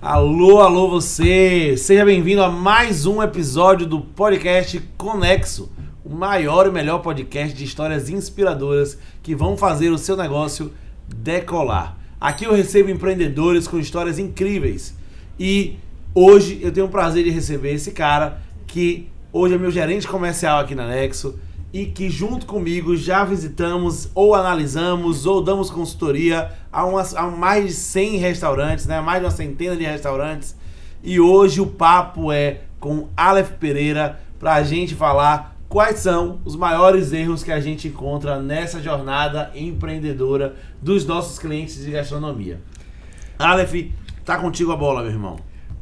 Alô, alô você! Seja bem-vindo a mais um episódio do podcast Conexo, o maior e melhor podcast de histórias inspiradoras que vão fazer o seu negócio decolar. Aqui eu recebo empreendedores com histórias incríveis e hoje eu tenho o prazer de receber esse cara que hoje é meu gerente comercial aqui na Nexo e que junto comigo já visitamos ou analisamos ou damos consultoria a mais de 100 restaurantes, né? Mais de uma centena de restaurantes. E hoje o papo é com Aleph Pereira para a gente falar quais são os maiores erros que a gente encontra nessa jornada empreendedora dos nossos clientes de gastronomia. Aleph, tá contigo a bola, meu irmão.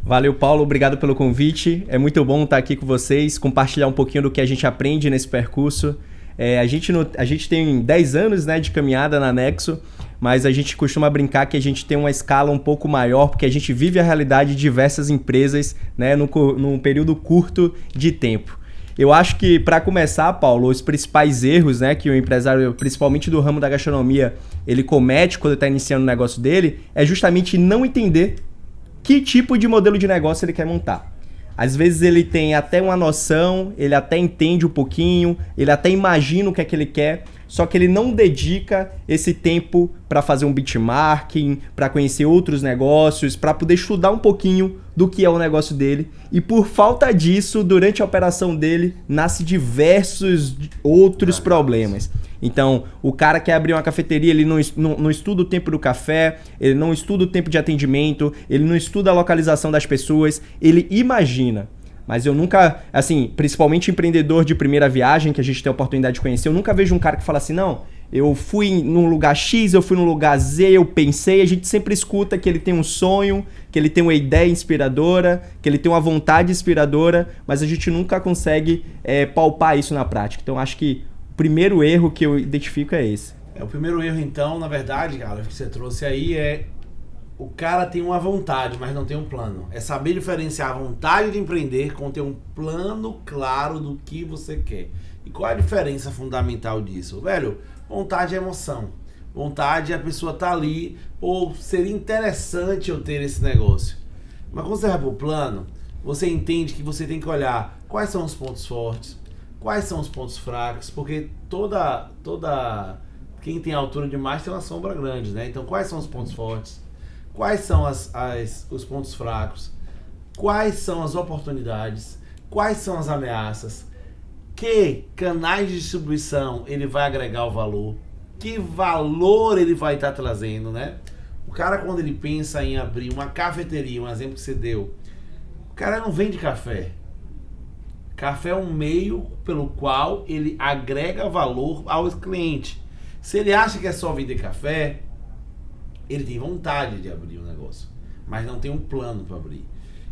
Valeu, Paulo. Obrigado pelo convite. É muito bom estar aqui com vocês, compartilhar um pouquinho do que a gente aprende nesse percurso. A gente tem 10 anos, né, de caminhada na Nexo, mas a gente costuma brincar que a gente tem uma escala um pouco maior, porque a gente vive a realidade de diversas empresas, né, num período curto de tempo. Eu acho que, para começar, Paulo, os principais erros, né, que o empresário, principalmente do ramo da gastronomia, ele comete quando está iniciando o negócio dele, é justamente não entender que tipo de modelo de negócio ele quer montar. Às vezes ele tem até uma noção, ele até entende um pouquinho, ele até imagina o que é que ele quer, só que ele não dedica esse tempo para fazer um benchmarking, para conhecer outros negócios, para poder estudar um pouquinho do que é o negócio dele. E por falta disso, durante a operação dele, nasce diversos outros problemas. Então, o cara quer abrir uma cafeteria, ele não estuda o tempo do café, ele não estuda o tempo de atendimento, ele não estuda a localização das pessoas, ele imagina. Mas eu nunca, assim, principalmente empreendedor de primeira viagem, que a gente tem a oportunidade de conhecer, eu nunca vejo um cara que fala assim, não, eu fui num lugar X, eu fui num lugar Z, eu pensei. A gente sempre escuta que ele tem um sonho, que ele tem uma ideia inspiradora, que ele tem uma vontade inspiradora, mas a gente nunca consegue palpar isso na prática. Então, acho que o primeiro erro que eu identifico é esse. O primeiro erro, então, na verdade, cara, que você trouxe aí é o cara tem uma vontade, mas não tem um plano. É saber diferenciar a vontade de empreender com ter um plano claro do que você quer. E qual é a diferença fundamental disso? Velho, vontade é emoção. Vontade é a pessoa estar ali, ou seria interessante eu ter esse negócio. Mas quando você vai pro plano, você entende que você tem que olhar quais são os pontos fortes, quais são os pontos fracos, porque toda quem tem altura demais tem uma sombra grande, né? Então quais são os pontos fortes? Quais são os pontos fracos? Quais são as oportunidades? Quais são as ameaças? Que canais de distribuição ele vai agregar o valor? Que valor ele vai estar trazendo, né? O cara, quando ele pensa em abrir uma cafeteria, um exemplo que você deu, o cara não vende café. Café é um meio pelo qual ele agrega valor ao cliente. Se ele acha que é só vender café, ele tem vontade de abrir um negócio, mas não tem um plano para abrir.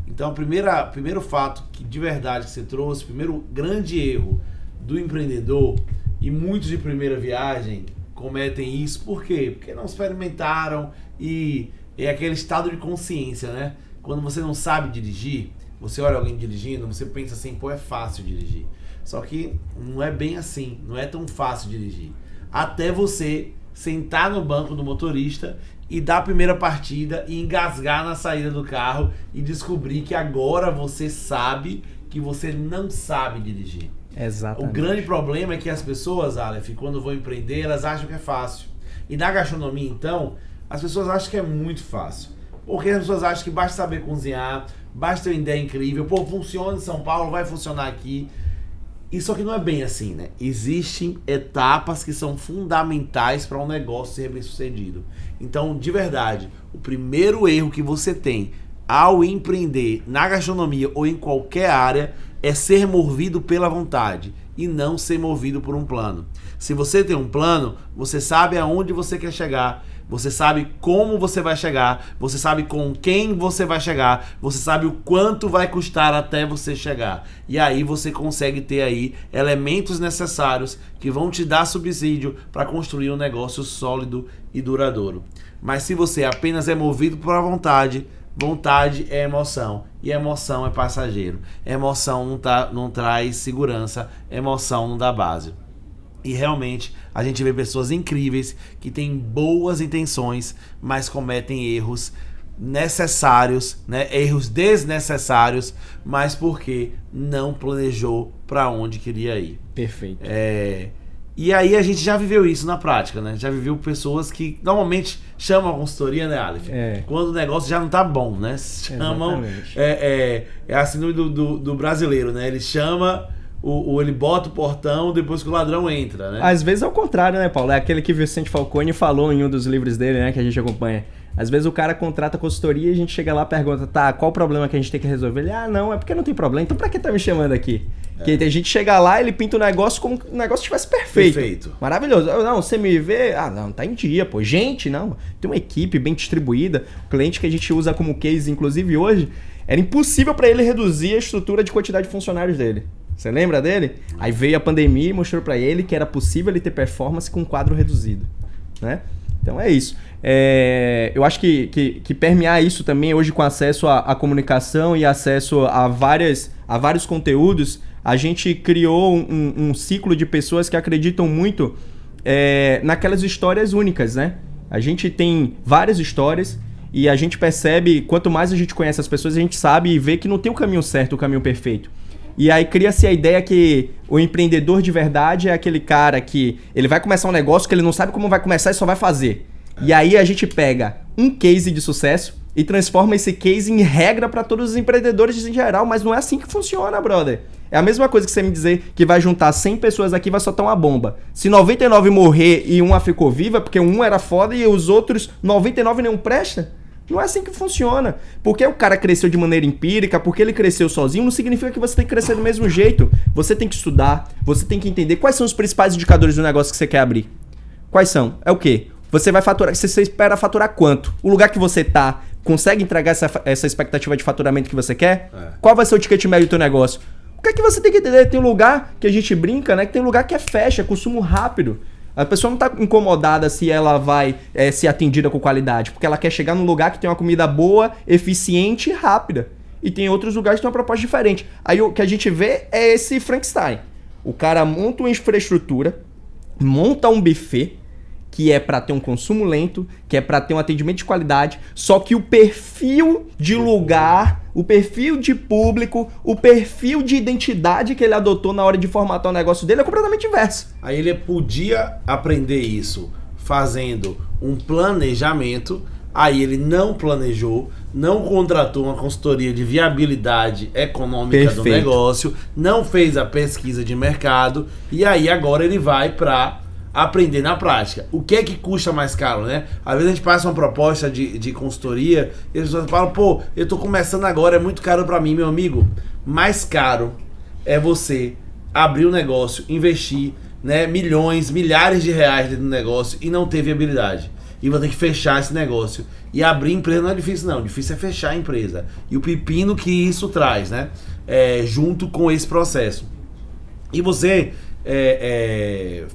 Então, o primeiro fato que de verdade que você trouxe, o primeiro grande erro do empreendedor, e muitos de primeira viagem cometem isso, por quê? Porque não experimentaram e é aquele estado de consciência, né? Quando você não sabe dirigir, você olha alguém dirigindo, você pensa assim, pô, é fácil dirigir. Só que não é bem assim, não é tão fácil dirigir. Até você sentar no banco do motorista e dar a primeira partida e engasgar na saída do carro e descobrir que agora você sabe que você não sabe dirigir. Exatamente. O grande problema é que as pessoas, Aleph, quando vão empreender, elas acham que é fácil. E na gastronomia, então, as pessoas acham que é muito fácil. Porque as pessoas acham que basta saber cozinhar, basta ter uma ideia incrível, pô, funciona em São Paulo, vai funcionar aqui. Isso aqui não é bem assim, né? Existem etapas que são fundamentais para um negócio ser bem sucedido. Então, de verdade, o primeiro erro que você tem ao empreender na gastronomia ou em qualquer área é ser movido pela vontade e não ser movido por um plano. Se você tem um plano, você sabe aonde você quer chegar, você sabe como você vai chegar, você sabe com quem você vai chegar, você sabe o quanto vai custar até você chegar. E aí você consegue ter aí elementos necessários que vão te dar subsídio para construir um negócio sólido e duradouro. Mas se você apenas é movido por vontade, vontade é emoção. E emoção é passageiro. Emoção não traz segurança, emoção não dá base. E realmente a gente vê pessoas incríveis que têm boas intenções, mas cometem erros necessários, né? Erros desnecessários, mas porque não planejou para onde queria ir. Perfeito. E aí a gente já viveu isso na prática, né? Já viveu pessoas que normalmente chamam a consultoria, né, Aleph? Quando o negócio já não tá bom, né? Chamam. É a síndrome do brasileiro, né? Ele chama. Ele bota o portão depois que o ladrão entra, né? Às vezes é o contrário, né, Paulo? É aquele que Vicente Falcone falou em um dos livros dele, né, que a gente acompanha. Às vezes o cara contrata consultoria e a gente chega lá e pergunta, tá, qual o problema que a gente tem que resolver? Ele, não, é porque não tem problema, então pra que tá me chamando aqui? Porque a gente chega lá, ele pinta o negócio como se o negócio estivesse perfeito. Maravilhoso. Não, você me vê, não, tá em dia, pô. Gente, não, tem uma equipe bem distribuída. O cliente que a gente usa como case, inclusive hoje, era impossível pra ele reduzir a estrutura de quantidade de funcionários dele. Você lembra dele? Aí veio a pandemia e mostrou pra ele que era possível ele ter performance com um quadro reduzido, né? Então é isso. Eu acho que permear isso também hoje com acesso à comunicação e acesso a vários conteúdos, a gente criou um ciclo de pessoas que acreditam muito naquelas histórias únicas, né? A gente tem várias histórias e a gente percebe, quanto mais a gente conhece as pessoas, a gente sabe e vê que não tem o caminho certo, o caminho perfeito. E aí cria-se a ideia que o empreendedor de verdade é aquele cara que ele vai começar um negócio que ele não sabe como vai começar e só vai fazer. E aí a gente pega um case de sucesso e transforma esse case em regra para todos os empreendedores em geral, mas não é assim que funciona, brother. É a mesma coisa que você me dizer que vai juntar 100 pessoas aqui e vai soltar uma bomba. Se 99 morrer e uma ficou viva, porque um era foda e os outros 99 nenhum presta... Não é assim que funciona. Porque o cara cresceu de maneira empírica, porque ele cresceu sozinho, não significa que você tem que crescer do mesmo jeito. Você tem que estudar, você tem que entender quais são os principais indicadores do negócio que você quer abrir. Quais são? É o quê? Você vai faturar, você espera faturar quanto? O lugar que você tá consegue entregar essa expectativa de faturamento que você quer? Qual vai ser o ticket médio do teu negócio? O que é que você tem que entender? Tem um lugar que a gente brinca, né? Que tem um lugar que é fecha, consumo rápido. A pessoa não está incomodada se ela vai ser atendida com qualidade, porque ela quer chegar num lugar que tem uma comida boa, eficiente e rápida. E tem outros lugares que têm uma proposta diferente. Aí o que a gente vê é esse Frankenstein. O cara monta uma infraestrutura, monta um buffet, que é para ter um consumo lento, que é para ter um atendimento de qualidade, só que o perfil de lugar, o perfil de público, o perfil de identidade que ele adotou na hora de formatar o negócio dele é completamente inverso. Aí ele podia aprender isso fazendo um planejamento, aí ele não planejou, não contratou uma consultoria de viabilidade econômica do negócio, não fez a pesquisa de mercado, e aí agora ele vai para aprender na prática. O que é que custa mais caro, né? Às vezes a gente passa uma proposta de consultoria e as pessoas falam, pô, eu tô começando agora, é muito caro pra mim, meu amigo. Mais caro é você abrir um negócio, investir, né, milhões, milhares de reais dentro do negócio e não ter viabilidade. E vai ter que fechar esse negócio. E abrir empresa não é difícil, não. Difícil é fechar a empresa. E o pepino que isso traz, né? Junto com esse processo. E você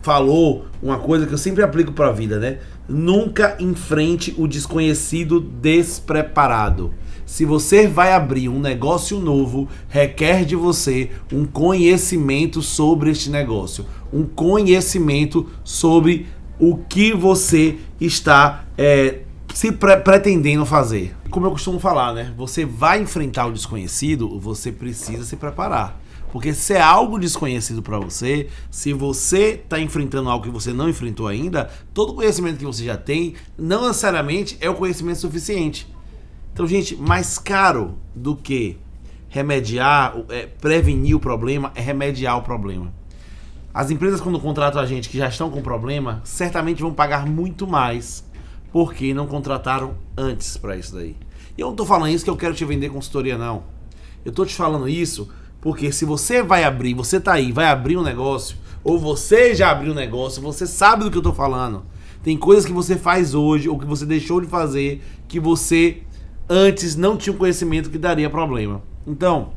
falou uma coisa que eu sempre aplico para a vida, né? Nunca enfrente o desconhecido despreparado. Se você vai abrir um negócio novo, requer de você um conhecimento sobre este negócio, um conhecimento sobre o que você está pretendendo fazer. Como eu costumo falar, né? Você vai enfrentar o desconhecido, você precisa se preparar. Porque se é algo desconhecido para você, se você está enfrentando algo que você não enfrentou ainda, todo o conhecimento que você já tem, não necessariamente é o conhecimento suficiente. Então, gente, mais caro do que remediar, prevenir o problema, é remediar o problema. As empresas, quando contratam a gente que já estão com problema, certamente vão pagar muito mais porque não contrataram antes para isso daí. E eu não estou falando isso que eu quero te vender consultoria, não. Eu estou te falando isso porque se você vai abrir, você tá aí, vai abrir um negócio, ou você já abriu um negócio, você sabe do que eu tô falando. Tem coisas que você faz hoje, ou que você deixou de fazer, que você antes não tinha um conhecimento que daria problema. Então,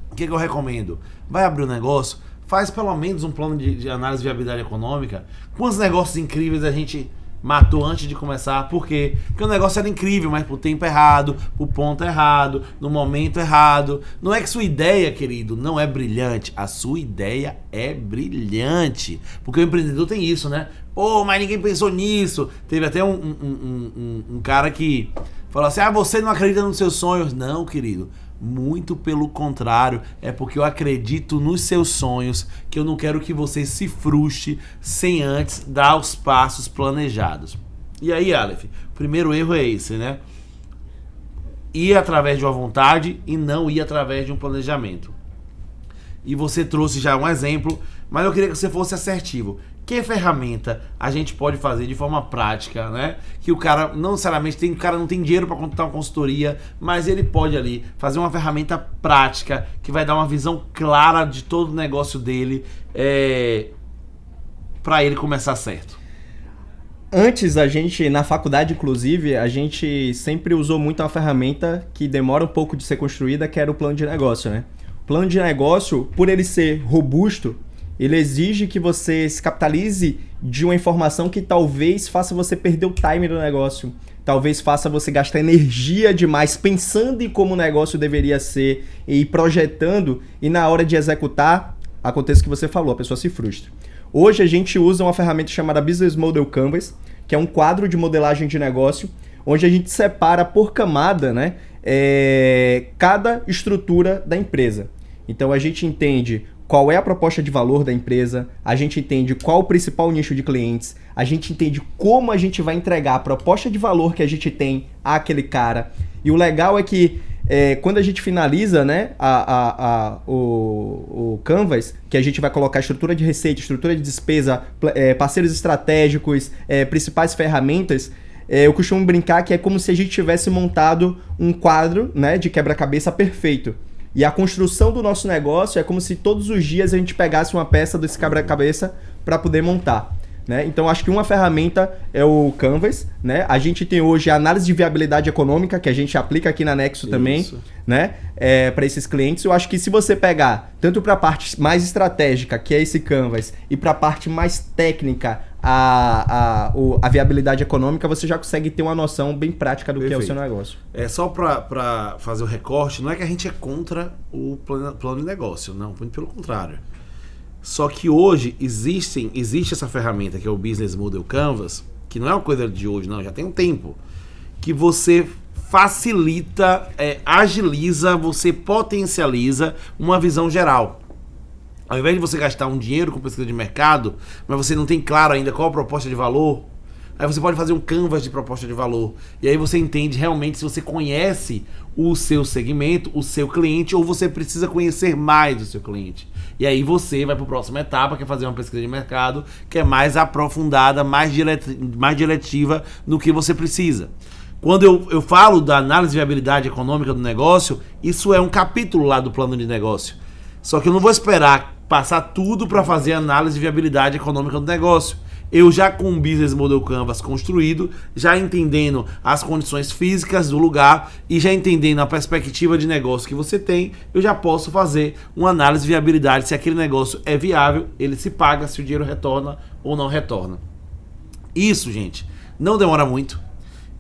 o que eu recomendo? Vai abrir um negócio, faz pelo menos um plano de análise de viabilidade econômica. Quantos negócios incríveis a gente matou antes de começar. Por quê? Porque o negócio era incrível, mas pro tempo errado, pro ponto errado, no momento errado. Não é que sua ideia, querido, não é brilhante. A sua ideia é brilhante. Porque o empreendedor tem isso, né? Pô, mas ninguém pensou nisso. Teve até um cara que falou assim, você não acredita nos seus sonhos. Não, querido. Muito pelo contrário, é porque eu acredito nos seus sonhos, que eu não quero que você se frustre sem antes dar os passos planejados. E aí, Aleph, o primeiro erro é esse, né? Ir através de uma vontade e não ir através de um planejamento. E você trouxe já um exemplo, mas eu queria que você fosse assertivo. Que ferramenta a gente pode fazer de forma prática, né? Que o cara, não necessariamente, o cara não tem dinheiro para contratar uma consultoria, mas ele pode ali fazer uma ferramenta prática que vai dar uma visão clara de todo o negócio dele para ele começar certo. Antes, a gente, na faculdade, inclusive, a gente sempre usou muito uma ferramenta que demora um pouco de ser construída, que era o plano de negócio, né? O plano de negócio, por ele ser robusto, ele exige que você se capitalize de uma informação que talvez faça você perder o time do negócio. Talvez faça você gastar energia demais pensando em como o negócio deveria ser e projetando, e na hora de executar, acontece o que você falou, a pessoa se frustra. Hoje a gente usa uma ferramenta chamada Business Model Canvas, que é um quadro de modelagem de negócio, onde a gente separa por camada, né, cada estrutura da empresa. Então a gente entende qual é a proposta de valor da empresa, a gente entende qual o principal nicho de clientes, a gente entende como a gente vai entregar a proposta de valor que a gente tem àquele cara. E o legal é que quando a gente finaliza, né, o Canvas, que a gente vai colocar estrutura de receita, estrutura de despesa, parceiros estratégicos, principais ferramentas, eu costumo brincar que é como se a gente tivesse montado um quadro, né, de quebra-cabeça perfeito. E a construção do nosso negócio é como se todos os dias a gente pegasse uma peça desse quebra-cabeça para poder montar, né? Então, acho que uma ferramenta é o Canvas, né? A gente tem hoje a análise de viabilidade econômica, que a gente aplica aqui na Nexo também, né? Para esses clientes. Eu acho que se você pegar tanto para a parte mais estratégica, que é esse Canvas, e para a parte mais técnica, a viabilidade econômica, você já consegue ter uma noção bem prática do que é o seu negócio. Só para fazer o recorte, não é que a gente é contra o plano de negócio, não, muito pelo contrário. Só que hoje existe essa ferramenta que é o Business Model Canvas, que não é uma coisa de hoje, não, já tem um tempo, que você facilita, agiliza, você potencializa uma visão geral. Ao invés de você gastar um dinheiro com pesquisa de mercado, mas você não tem claro ainda qual a proposta de valor, aí você pode fazer um canvas de proposta de valor. E aí você entende realmente se você conhece o seu segmento, o seu cliente, ou você precisa conhecer mais do seu cliente. E aí você vai para a próxima etapa, que é fazer uma pesquisa de mercado, que é mais aprofundada, mais diretiva no que você precisa. Quando eu falo da análise de viabilidade econômica do negócio, isso é um capítulo lá do plano de negócio. Só que eu não vou esperar passar tudo para fazer análise de viabilidade econômica do negócio. Eu já com o Business Model Canvas construído, já entendendo as condições físicas do lugar e já entendendo a perspectiva de negócio que você tem, eu já posso fazer uma análise de viabilidade, se aquele negócio é viável, ele se paga, se o dinheiro retorna ou não retorna. Isso, gente, não demora muito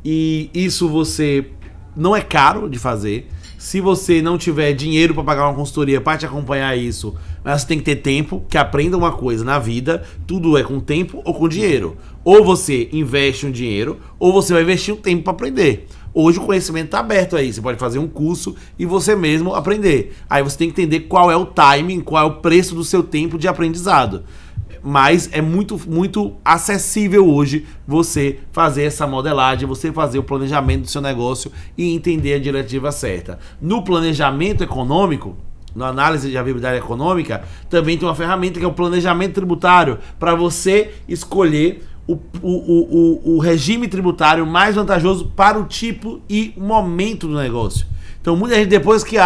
e isso você não é caro de fazer. Se você não tiver dinheiro para pagar uma consultoria para te acompanhar isso, mas você tem que ter tempo, que aprenda uma coisa na vida, tudo é com tempo ou com dinheiro. Ou você investe um dinheiro, ou você vai investir um tempo para aprender. Hoje o conhecimento está aberto aí, você pode fazer um curso e você mesmo aprender. Aí você tem que entender qual é o timing, qual é o preço do seu tempo de aprendizado. Mas é muito, muito acessível hoje você fazer essa modelagem, você fazer o planejamento do seu negócio e entender a diretiva certa. No planejamento econômico, na análise de viabilidade econômica, também tem uma ferramenta que é o planejamento tributário, para você escolher o regime tributário mais vantajoso para o tipo e o momento do negócio. Então muita gente depois que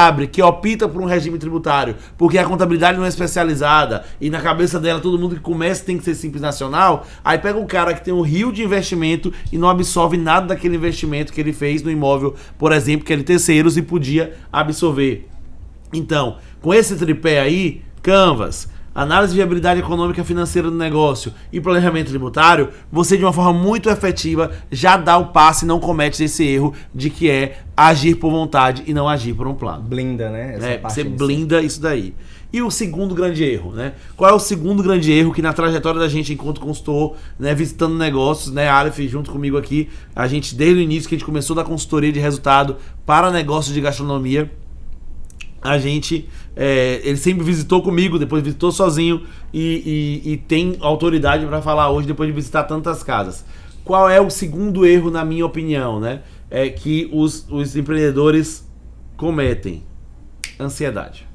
opta por um regime tributário, porque a contabilidade não é especializada e na cabeça dela todo mundo que começa tem que ser Simples Nacional, aí pega um cara que tem um rio de investimento e não absorve nada daquele investimento que ele fez no imóvel, por exemplo, que ele terceiros e podia absorver. Então, com esse tripé aí, Canvas, análise de viabilidade econômica e financeira do negócio e planejamento tributário, você de uma forma muito efetiva já dá o passe e não comete esse erro de que é agir por vontade e não agir por um plano. Blinda, né? Você blinda isso daí. E o segundo grande erro, né? Qual é o segundo grande erro que na trajetória da gente enquanto consultor, né, visitando negócios, né, Aleph junto comigo aqui, a gente desde o início que a gente começou da consultoria de resultado para negócios de gastronomia, a gente, ele sempre visitou comigo, depois visitou sozinho e tem autoridade para falar hoje depois de visitar tantas casas. Qual é o segundo erro, na minha opinião, né? É que os empreendedores cometem ansiedade.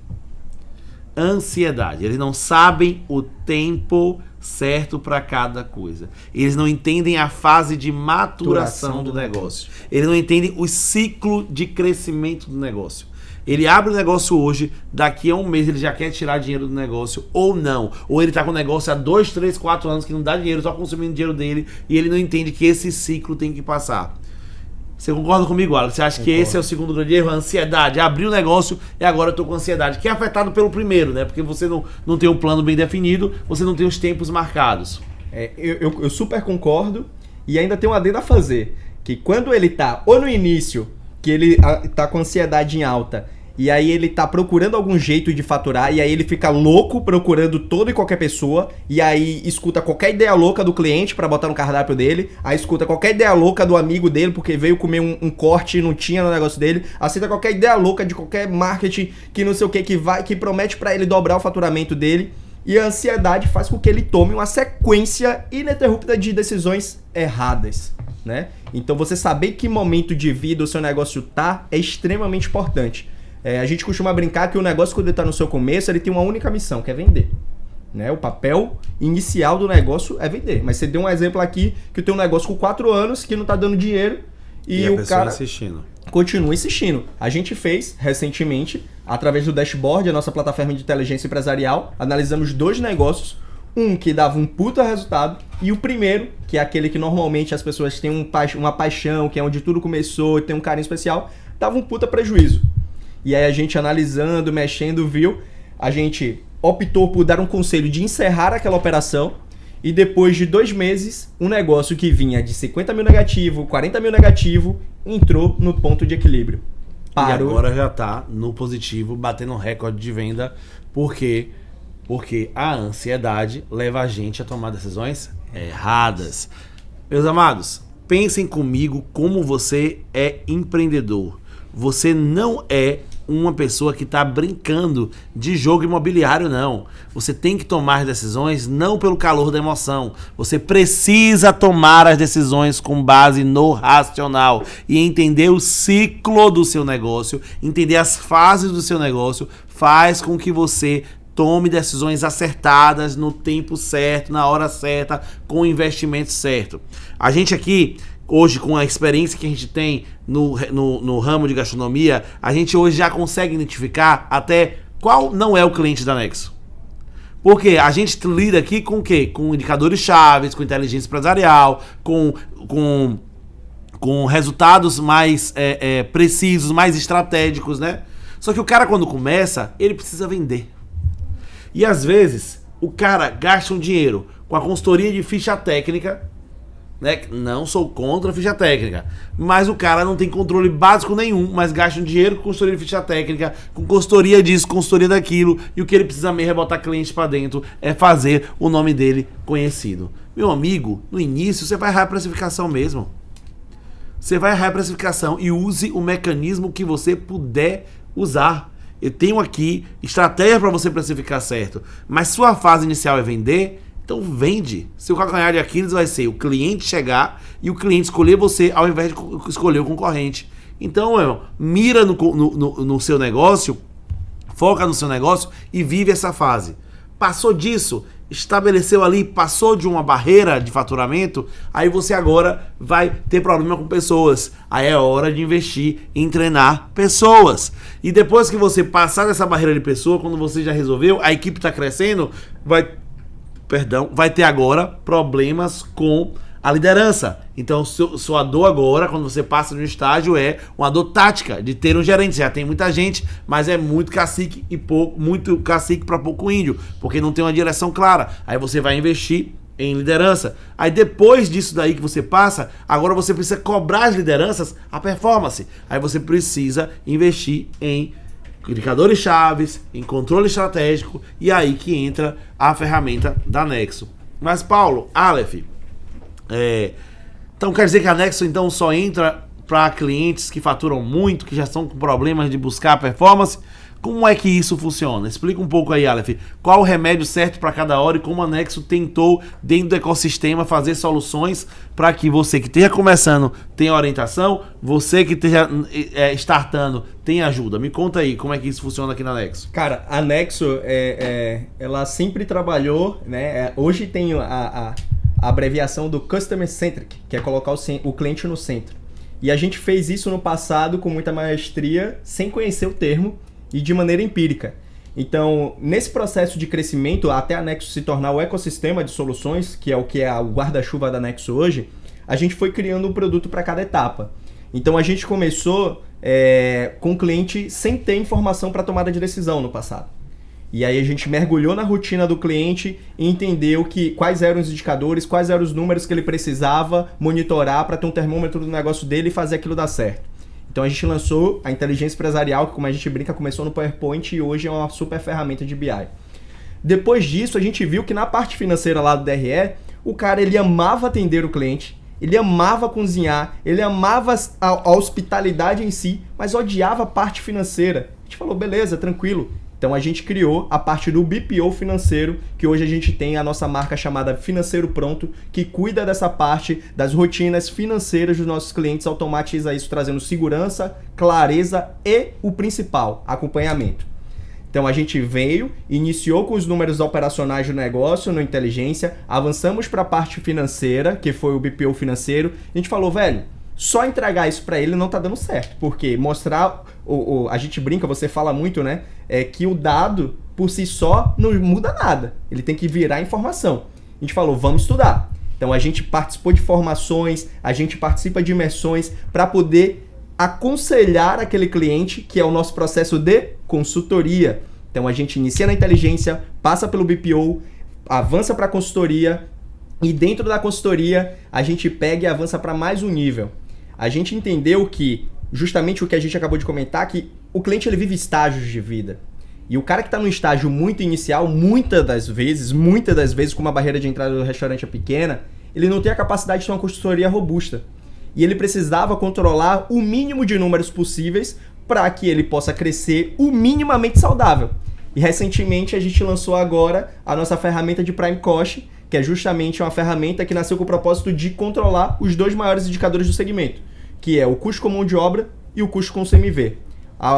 Eles não sabem o tempo certo para cada coisa. Eles não entendem a fase de maturação do negócio. Eles não entendem o ciclo de crescimento do negócio. Ele abre o negócio hoje, daqui a um mês ele já quer tirar dinheiro do negócio, ou não. Ou ele tá com o negócio há 2, 3, 4 anos que não dá dinheiro, só consumindo dinheiro dele, e ele não entende que esse ciclo tem que passar. Você concorda comigo, Alex? Você acha que esse é o segundo grande erro? A ansiedade. Abrir o negócio e agora eu tô com ansiedade. Que é afetado pelo primeiro, né? Porque você não tem um plano bem definido, você não tem os tempos marcados. Eu super concordo. E ainda tem um adendo a fazer. Que quando ele tá, ou no início, que ele tá com ansiedade em alta, e aí ele tá procurando algum jeito de faturar, e aí ele fica louco procurando toda e qualquer pessoa, e aí escuta qualquer ideia louca do cliente pra botar no cardápio dele, aí escuta qualquer ideia louca do amigo dele porque veio comer um corte e não tinha no negócio dele, aceita qualquer ideia louca de qualquer marketing que não sei o que promete pra ele dobrar o faturamento dele, e a ansiedade faz com que ele tome uma sequência ininterrupta de decisões erradas, né? Então você saber que momento de vida o seu negócio tá é extremamente importante. A gente costuma brincar que o negócio, quando ele está no seu começo, ele tem uma única missão, que é vender. Né? O papel inicial do negócio é vender. Mas você deu um exemplo aqui, que tem um negócio com 4 anos, que não está dando dinheiro, e o cara continua insistindo. A gente fez, recentemente, através do Dashboard, a nossa plataforma de inteligência empresarial, analisamos 2 negócios, um que dava um puta resultado, e o primeiro, que é aquele que normalmente as pessoas têm uma paixão, que é onde tudo começou, e tem um carinho especial, dava um puta prejuízo. E aí a gente analisando, mexendo, viu? A gente optou por dar um conselho de encerrar aquela operação e depois de 2 meses, um negócio que vinha de 50 mil negativo, 40 mil negativo, entrou no ponto de equilíbrio. Parou. E agora já tá no positivo, batendo um recorde de venda. Por quê? Porque a ansiedade leva a gente a tomar decisões erradas. Meus amados, pensem comigo como você é empreendedor. Você não é uma pessoa que está brincando de jogo imobiliário, não. Você tem que tomar as decisões não pelo calor da emoção. Você precisa tomar as decisões com base no racional e entender o ciclo do seu negócio, entender as fases do seu negócio, faz com que você tome decisões acertadas no tempo certo, na hora certa, com o investimento certo. A gente aqui hoje, com a experiência que a gente tem no ramo de gastronomia, a gente hoje já consegue identificar até qual não é o cliente da Nexo. Porque a gente lida aqui com o quê? Com indicadores chaves, com inteligência empresarial, com resultados mais precisos, mais estratégicos, né? Só que o cara, quando começa, ele precisa vender. E às vezes, o cara gasta um dinheiro com a consultoria de ficha técnica, né? Não sou contra a ficha técnica, mas o cara não tem controle básico nenhum, mas gasta um dinheiro com consultoria de ficha técnica, com consultoria disso, consultoria daquilo, e o que ele precisa mesmo é botar cliente pra dentro, é fazer o nome dele conhecido. Meu amigo, no início você vai errar a precificação mesmo. Você vai errar a precificação e use o mecanismo que você puder usar. Eu tenho aqui estratégia para você precificar certo, mas sua fase inicial é vender. Então vende. Seu calcanhar de Aquiles vai ser o cliente chegar e o cliente escolher você ao invés de escolher o concorrente. Então, mira no seu negócio, foca no seu negócio e vive essa fase. Passou disso, estabeleceu ali, passou de uma barreira de faturamento, aí você agora vai ter problema com pessoas. Aí é hora de investir em treinar pessoas. E depois que você passar dessa barreira de pessoa, quando você já resolveu, a equipe está crescendo, vai ter agora problemas com a liderança. Então, sua dor agora, quando você passa no estágio, é uma dor tática de ter um gerente. Já tem muita gente, mas é muito cacique e muito cacique para pouco índio, porque não tem uma direção clara. Aí você vai investir em liderança. Aí depois disso daí que você passa, agora você precisa cobrar as lideranças a performance. Aí você precisa investir em indicadores chaves, em controle estratégico, e aí que entra a ferramenta da Nexo. Mas Paulo, Aleph, então quer dizer que a Nexo então só entra para clientes que faturam muito, que já estão com problemas de buscar performance? Como é que isso funciona? Explica um pouco aí, Aleph. Qual o remédio certo para cada hora e como a Nexo tentou, dentro do ecossistema, fazer soluções para que você que esteja começando tenha orientação, você que esteja startando tenha ajuda. Me conta aí como é que isso funciona aqui na Nexo. Cara, a Nexo, ela sempre trabalhou, né? Hoje tem a abreviação do Customer Centric, que é colocar o cliente no centro. E a gente fez isso no passado com muita maestria, sem conhecer o termo, e de maneira empírica. Então, nesse processo de crescimento, até a Nexo se tornar o ecossistema de soluções, que é o guarda-chuva da Nexo hoje, a gente foi criando um produto para cada etapa. Então, a gente começou com o cliente sem ter informação para tomada de decisão no passado. E aí a gente mergulhou na rotina do cliente e entendeu quais eram os indicadores, quais eram os números que ele precisava monitorar para ter um termômetro do negócio dele e fazer aquilo dar certo. Então a gente lançou a inteligência empresarial, que como a gente brinca, começou no PowerPoint e hoje é uma super ferramenta de BI. Depois disso, a gente viu que na parte financeira lá do DRE, o cara ele amava atender o cliente, ele amava cozinhar, ele amava a hospitalidade em si, mas odiava a parte financeira. A gente falou, beleza, tranquilo. Então a gente criou a parte do BPO financeiro, que hoje a gente tem a nossa marca chamada Financeiro Pronto, que cuida dessa parte das rotinas financeiras dos nossos clientes, automatiza isso trazendo segurança, clareza e o principal, acompanhamento. Então a gente veio, iniciou com os números operacionais do negócio no inteligência, avançamos para a parte financeira, que foi o BPO financeiro, a gente falou, velho, só entregar isso para ele não tá dando certo, porque mostrar, a gente brinca, você fala muito, né, que o dado por si só não muda nada, ele tem que virar informação. A gente falou, vamos estudar. Então a gente participou de formações, a gente participa de imersões para poder aconselhar aquele cliente, que é o nosso processo de consultoria. Então a gente inicia na inteligência, passa pelo BPO, avança para a consultoria e dentro da consultoria a gente pega e avança para mais um nível. A gente entendeu que, justamente o que a gente acabou de comentar, que o cliente ele vive estágios de vida. E o cara que está no estágio muito inicial, muitas das vezes, com uma barreira de entrada do restaurante pequena, ele não tem a capacidade de ter uma consultoria robusta. E ele precisava controlar o mínimo de números possíveis para que ele possa crescer o minimamente saudável. E recentemente a gente lançou agora a nossa ferramenta de Prime Cost, que é justamente uma ferramenta que nasceu com o propósito de controlar os dois maiores indicadores do segmento, que é o custo com mão de obra e o custo com CMV.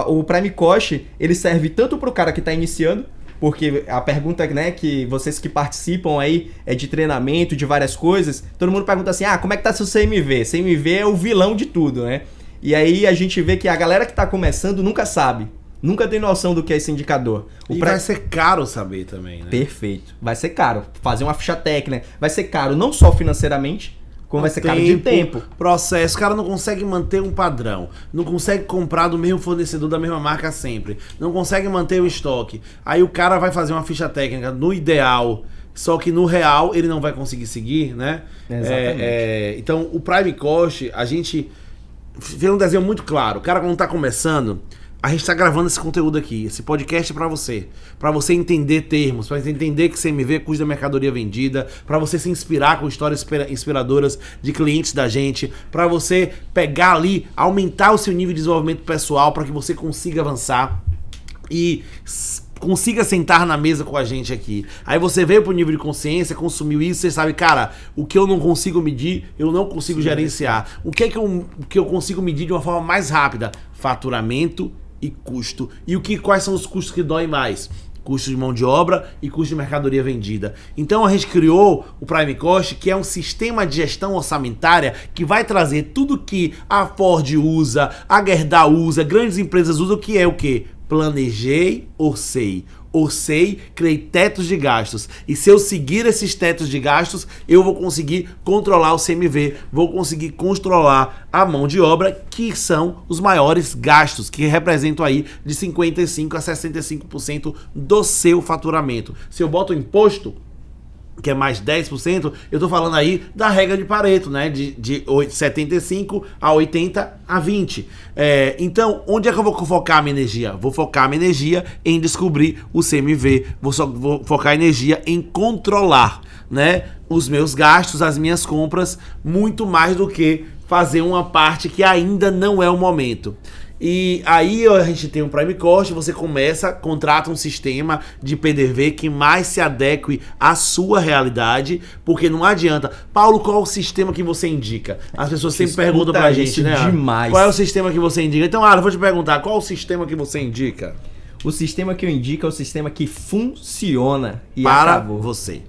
O Prime Cost, ele serve tanto para o cara que está iniciando, porque a pergunta, né, que vocês que participam aí é de treinamento, de várias coisas, todo mundo pergunta assim, como é que tá seu CMV? CMV é o vilão de tudo, né? E aí a gente vê que a galera que está começando nunca sabe. Nunca tem noção do que é esse indicador. Vai ser caro saber também, né? Perfeito. Vai ser caro. Fazer uma ficha técnica vai ser caro não só financeiramente, como vai ser caro de tempo. Processo. O cara não consegue manter um padrão. Não consegue comprar do mesmo fornecedor da mesma marca sempre. Não consegue manter o estoque. Aí o cara vai fazer uma ficha técnica no ideal, só que no real ele não vai conseguir seguir, né? Exatamente. Então o Prime Cost, a gente fez um desenho muito claro. O cara quando tá começando, a gente está gravando esse conteúdo aqui, esse podcast é para você entender termos, para você entender que CMV é custo da mercadoria vendida, para você se inspirar com histórias inspiradoras de clientes da gente, para você pegar ali, aumentar o seu nível de desenvolvimento pessoal, para que você consiga avançar e consiga sentar na mesa com a gente aqui. Aí você veio pro nível de consciência, consumiu isso, você sabe, cara, o que eu não consigo medir, eu não consigo gerenciar. O que é que eu consigo medir de uma forma mais rápida? Faturamento e custo. E quais são os custos que doem mais? Custo de mão de obra e custo de mercadoria vendida. Então a gente criou o Prime Cost, que é um sistema de gestão orçamentária que vai trazer tudo que a Ford usa, a Gerdau usa, grandes empresas usam, que é o quê? Planejei, orcei. orcei, criei tetos de gastos. E se eu seguir esses tetos de gastos, eu vou conseguir controlar o CMV, vou conseguir controlar a mão de obra, que são os maiores gastos, que representam aí de 55% a 65% do seu faturamento. Se eu boto o imposto, que é mais 10%, eu tô falando aí da regra de Pareto, né? De 75 a 80 a 20. Então, onde é que eu vou focar a minha energia? Vou focar a minha energia em descobrir o CMV, vou focar a energia em controlar, né, os meus gastos, as minhas compras, muito mais do que fazer uma parte que ainda não é o momento. E aí a gente tem um Prime Cost, você contrata um sistema de PDV que mais se adeque à sua realidade, porque não adianta. Paulo, qual é o sistema que você indica? As pessoas sempre perguntam pra gente, né? Demais. Qual é o sistema que você indica? Então, eu vou te perguntar, qual é o sistema que você indica? O sistema que eu indico é o sistema que funciona e para acabou. você.